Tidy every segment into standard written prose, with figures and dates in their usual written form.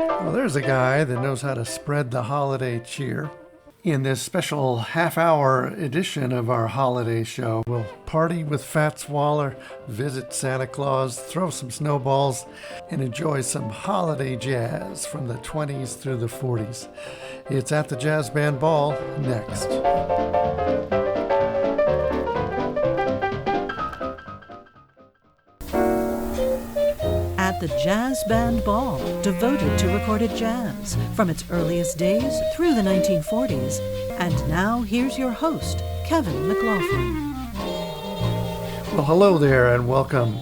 Well, there's a guy that knows how to spread the holiday cheer. In this special half-hour edition of our holiday show, we'll party with Fats Waller, visit Santa Claus, throw some snowballs, and enjoy some holiday jazz from the 20s through the 40s. It's At the Jazz Band Ball next. The Jazz Band Ball, devoted to recorded jazz from its earliest days through the 1940s. And now here's your host, Kevin McLaughlin. Well, hello there and welcome.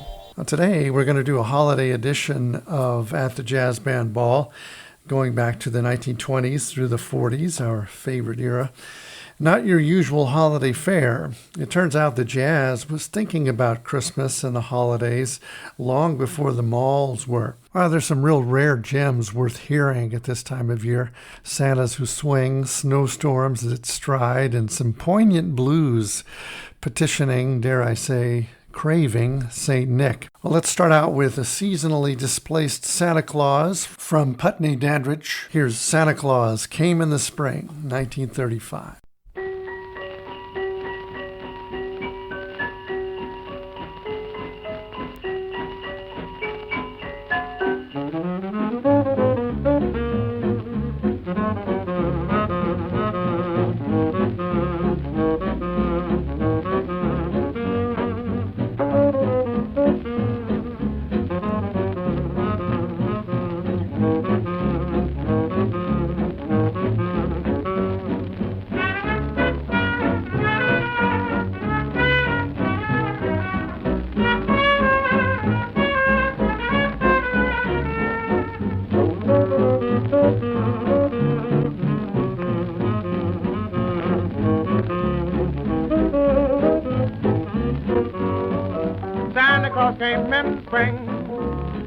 Today we're going to do a holiday edition of At the Jazz Band Ball, going back to the 1920s through the 40s, our favorite era. Not your usual holiday fare. It turns out the jazz was thinking about Christmas and the holidays long before the malls were. Wow, there's some real rare gems worth hearing at this time of year. Santas who swing, snowstorms that stride, and some poignant blues petitioning, dare I say, craving St. Nick. Well, let's start out with a seasonally displaced Santa Claus from Putney, Dandridge. Here's Santa Claus Came in the Spring, 1935.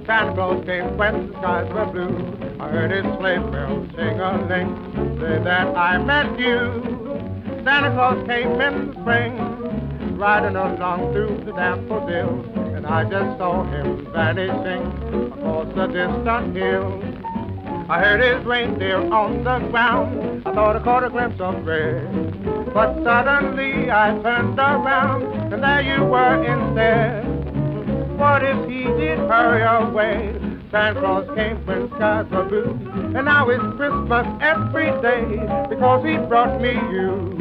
Santa Claus came when the skies were blue. I heard his sleigh bells sing-a-ling, say that I met you. Santa Claus came in the spring, riding along through the daffodils, and I just saw him vanishing across the distant hills. I heard his reindeer on the ground, I thought I caught a glimpse of red, but suddenly I turned around, and there you were instead. What if he did hurry away? Santa Claus came when skies were blue, and now it's Christmas every day because he brought me you.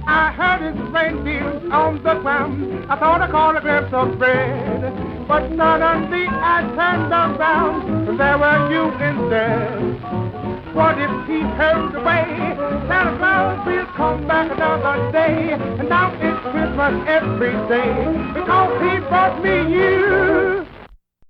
I heard his reindeer on the ground, I thought I caught a glimpse of bread, but suddenly I turned around, and there were you instead. What if he hurried away? Santa Claus will come back another day, and now it's Christmas every day, because he brought me you.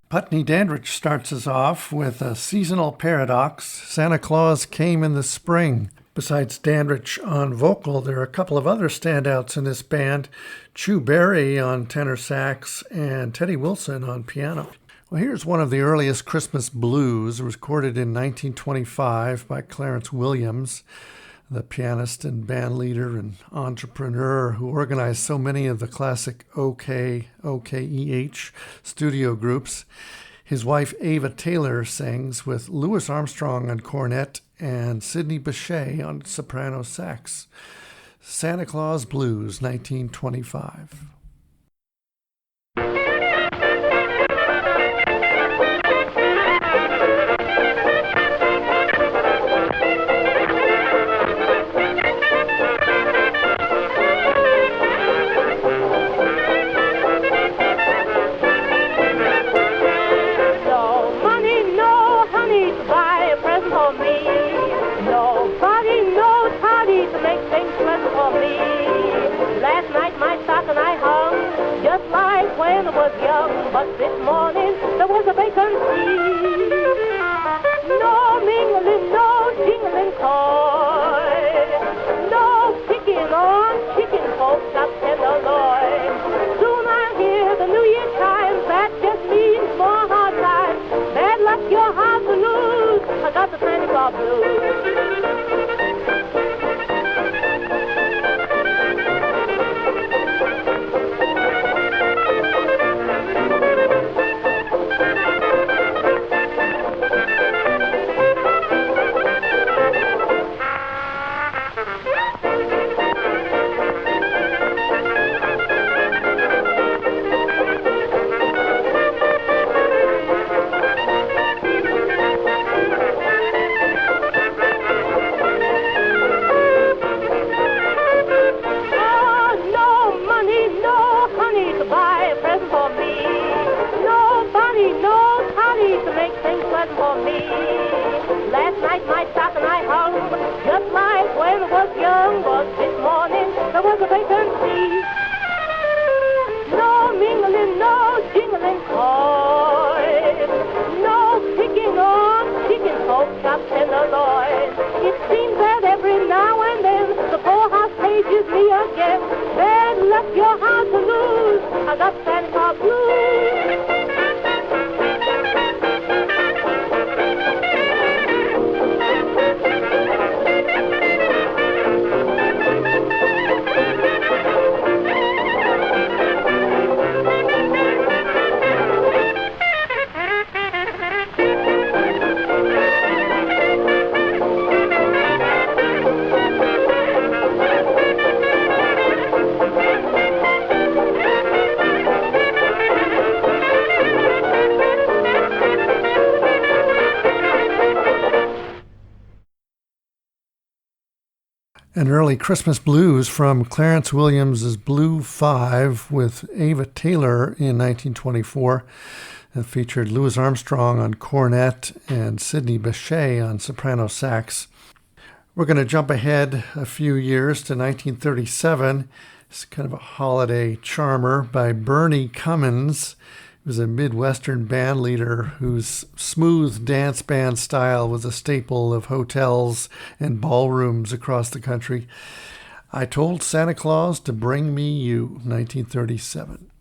Putney Dandridge starts us off with a seasonal paradox. Santa Claus came in the spring. Besides Dandridge on vocal, there are a couple of other standouts in this band, Chu Berry on tenor sax and Teddy Wilson on piano. Well, here's one of the earliest Christmas blues, recorded in 1925 by Clarence Williams, the pianist and band leader and entrepreneur who organized so many of the classic OKEH studio groups. His wife Ava Taylor sings with Louis Armstrong on cornet and Sidney Bechet on soprano sax. Santa Claus Blues, 1925. when I was young, but this morning there was a vacancy. No mingling, no jingling toy. No picking on chicken folks up tenderloin. Soon I hear the New Year chimes, that just means more hard times. Bad luck, your heart to lose. I got the Santa Claus blues. An early Christmas blues from Clarence Williams' Blue 5 with Ava Taylor in 1924. It featured Louis Armstrong on cornet and Sidney Bechet on soprano sax. We're going to jump ahead a few years to 1937. It's kind of a holiday charmer by Bernie Cummins. He was a Midwestern band leader whose smooth dance band style was a staple of hotels and ballrooms across the country. I Told Santa Claus to Bring Me You, 1937.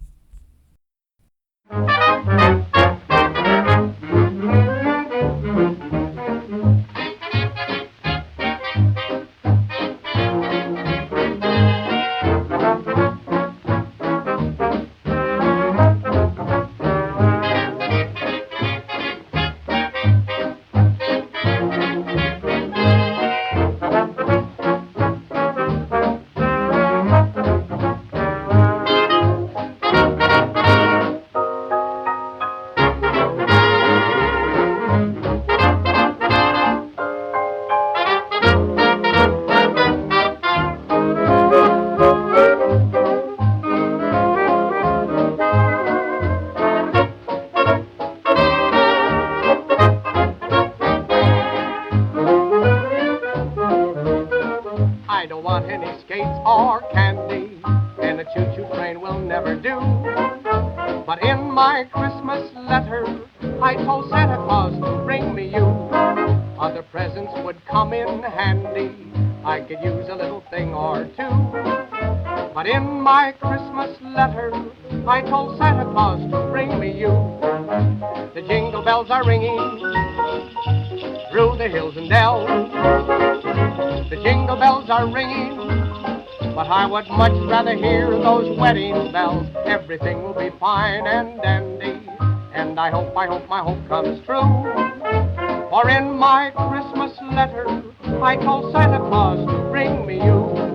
I told Santa Claus to bring me you. The jingle bells are ringing through the hills and dells. The jingle bells are ringing, but I would much rather hear those wedding bells. Everything will be fine and dandy, and I hope my hope comes true. For in my Christmas letter, I told Santa Claus to bring me you.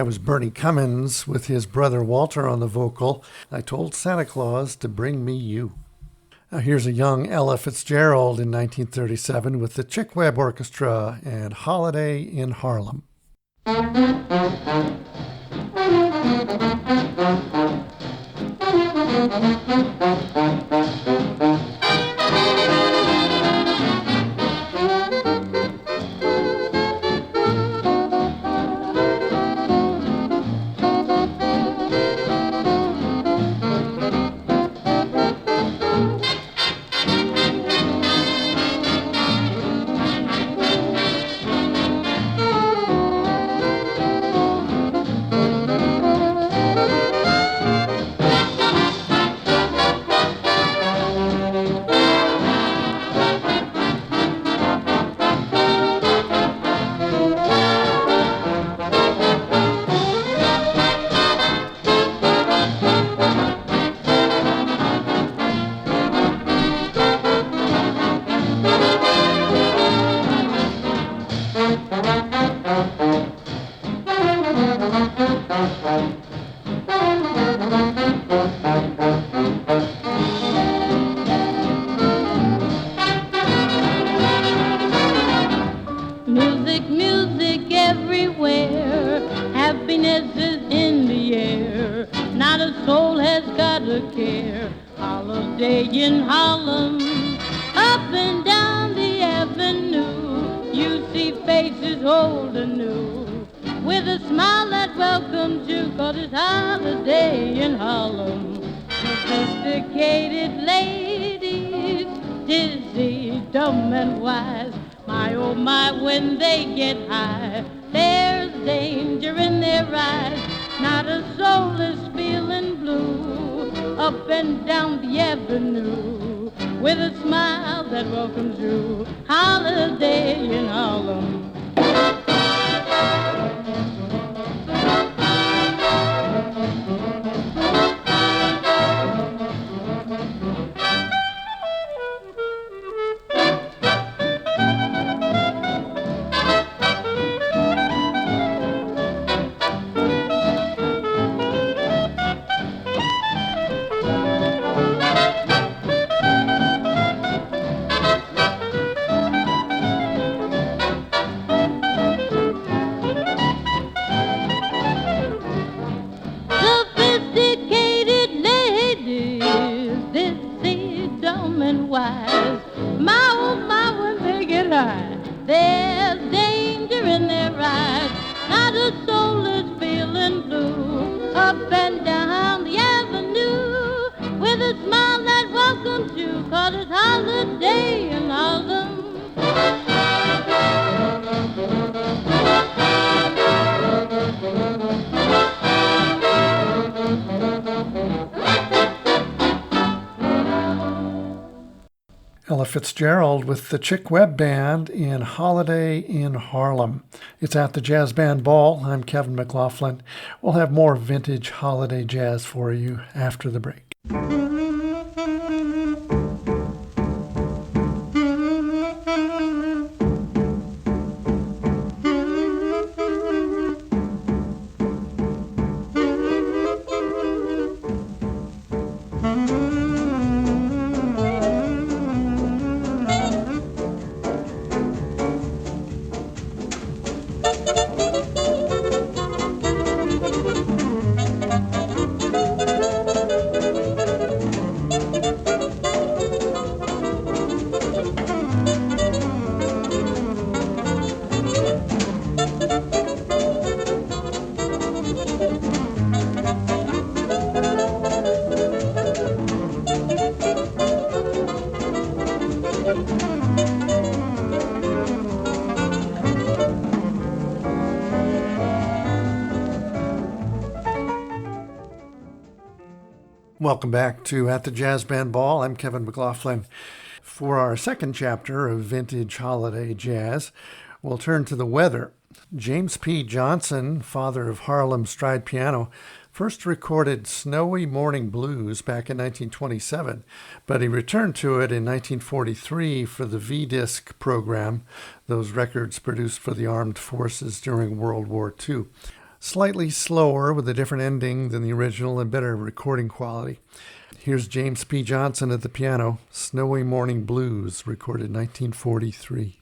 That was Bernie Cummins with his brother Walter on the vocal. I told Santa Claus to bring me you. Now here's a young Ella Fitzgerald in 1937 with the Chick Webb Orchestra and Holiday in Harlem. Ella Fitzgerald with the Chick Webb Band in Holiday in Harlem. It's at the Jazz Band Ball. I'm Kevin McLaughlin. We'll have more vintage holiday jazz for you after the break. Welcome back to At the Jazz Band Ball. I'm Kevin McLaughlin. For our second chapter of Vintage Holiday Jazz, we'll turn to the weather. James P. Johnson, father of Harlem stride piano, first recorded Snowy Morning Blues back in 1927, but he returned to it in 1943 for the V-Disc program, those records produced for the armed forces during World War II. Slightly slower with a different ending than the original and better recording quality. Here's James P. Johnson at the piano, Snowy Morning Blues, recorded 1943.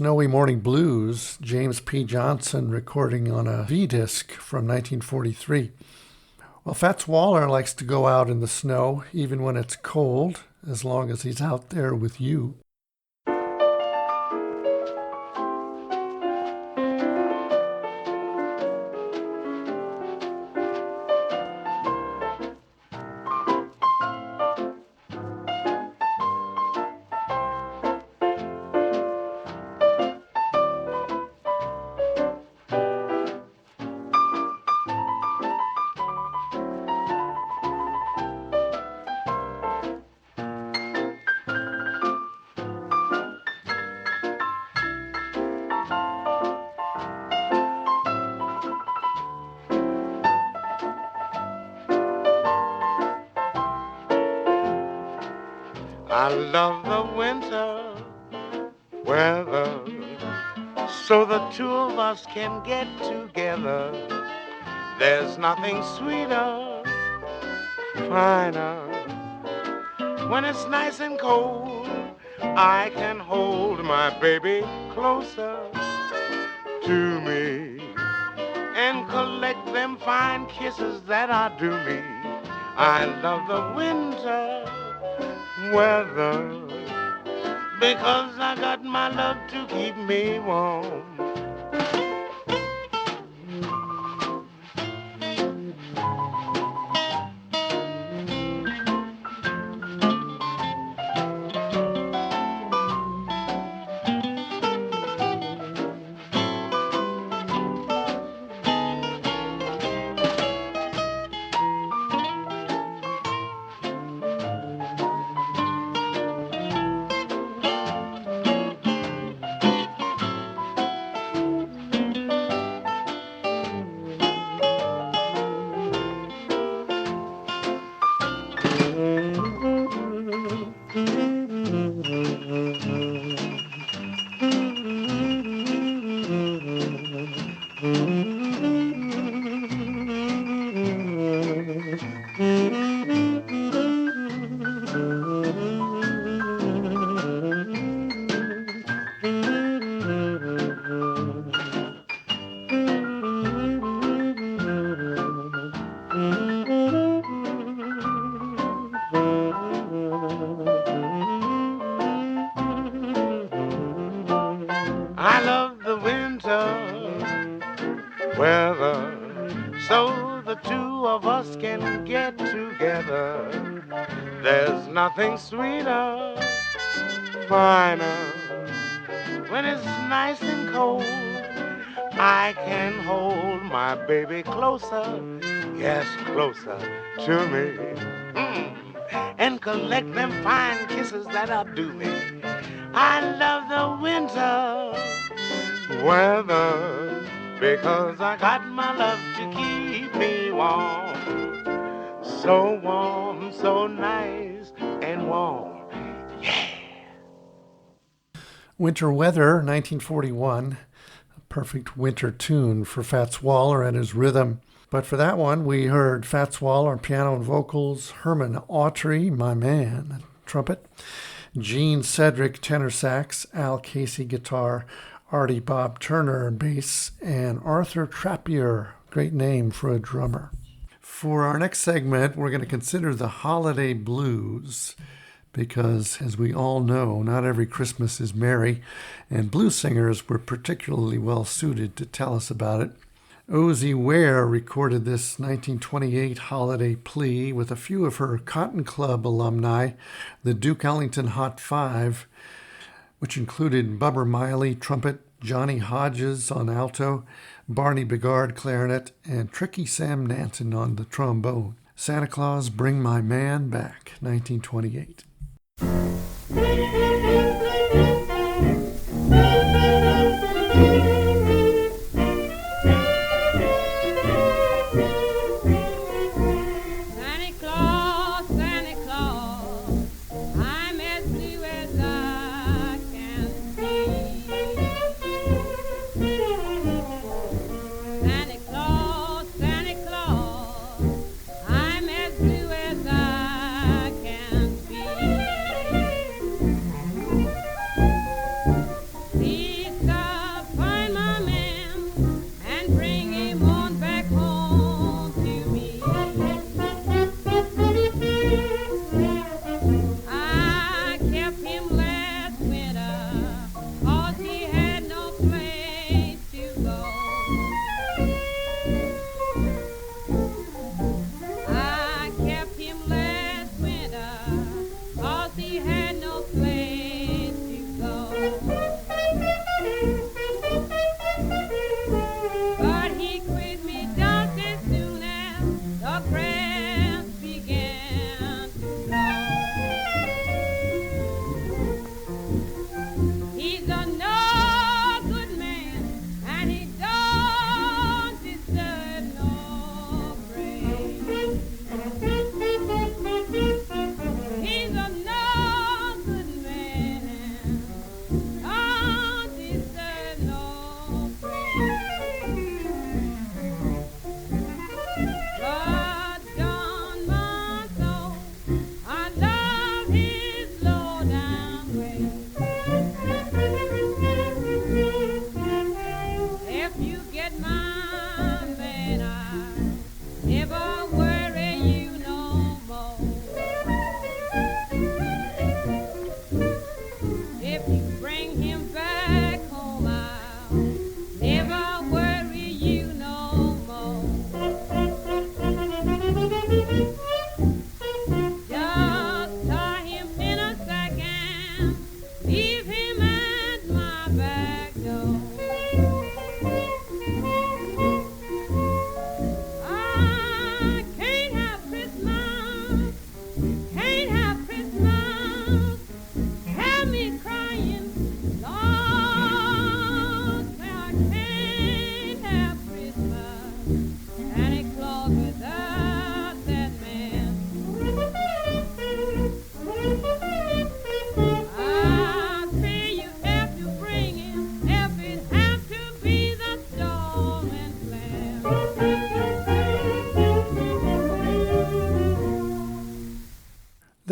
Snowy Morning Blues, James P. Johnson recording on a V-disc from 1943. Well, Fats Waller likes to go out in the snow, even when it's cold, as long as he's out there with you. I love the winter weather, so the two of us can get together. There's nothing sweeter, finer. When it's nice and cold, I can hold my baby closer to me and collect them fine kisses that are due me. I love the winter weather because I got my love to keep me warm. There's nothing sweeter, finer. When it's nice and cold, I can hold my baby closer, yes, closer to me. And collect them fine kisses that outdo me. I love the winter weather because I got my love to keep me warm. So nice and warm. Winter Weather, 1941. A perfect winter tune for Fats Waller and his rhythm. But for that one, we heard Fats Waller, piano and vocals, Herman Autry, my man, trumpet, Gene Cedric, tenor sax, Al Casey, guitar, Artie Bob Turner, bass, and Arthur Trappier, great name for a drummer. For our next segment, we're going to consider the holiday blues, because, as we all know, not every Christmas is merry, and blues singers were particularly well suited to tell us about it. Ozie Ware recorded this 1928 holiday plea with a few of her Cotton Club alumni, the Duke Ellington Hot Five, which included Bubber Miley, trumpet, Johnny Hodges on alto, Barney Bigard, clarinet, and Tricky Sam Nanton on the trombone. Santa Claus, Bring My Man Back, 1928.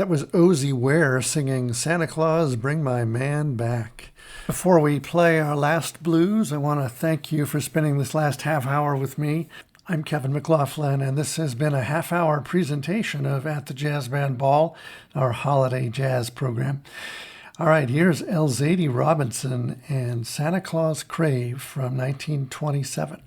That was Ozie Ware singing Santa Claus, Bring My Man Back. Before we play our last blues, I want to thank you for spending this last half hour with me. I'm Kevin McLaughlin, and this has been a half-hour presentation of At the Jazz Band Ball, our holiday jazz program. All right, here's Elzadie Robinson and Santa Claus Crave from 1927.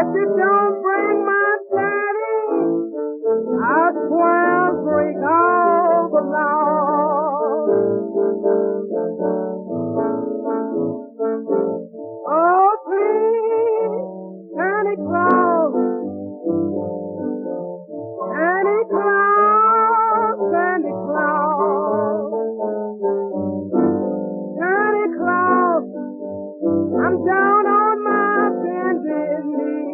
If you don't bring my daddy, I swear I'll break all the laws. Oh, please, Santa Claus, Santa Claus, Santa Claus, Santa Claus, I'm down on my bended knee.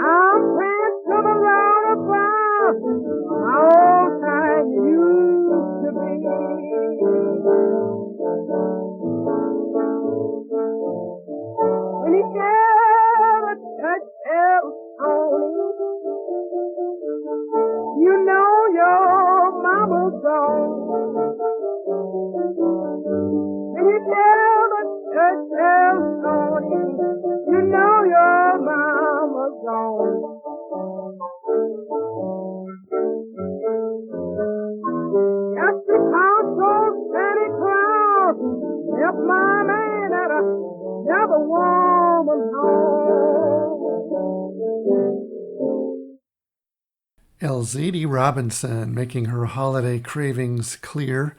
I'm praying to the Lord above, my old time used to be. When he ever touched Elzadie, you know your mama's gone. When he ever touched Elzadie, you know your mama's gone. Just because old Santa Claus left my man at another woman's home. Elzadie Robinson making her holiday cravings clear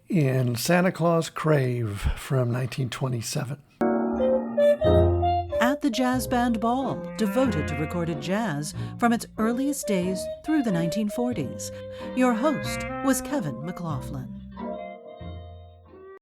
in Santa Claus Crave from 1927. At the Jazz Band Ball, devoted to recorded jazz from its earliest days through the 1940s. Your host was Kevin McLaughlin.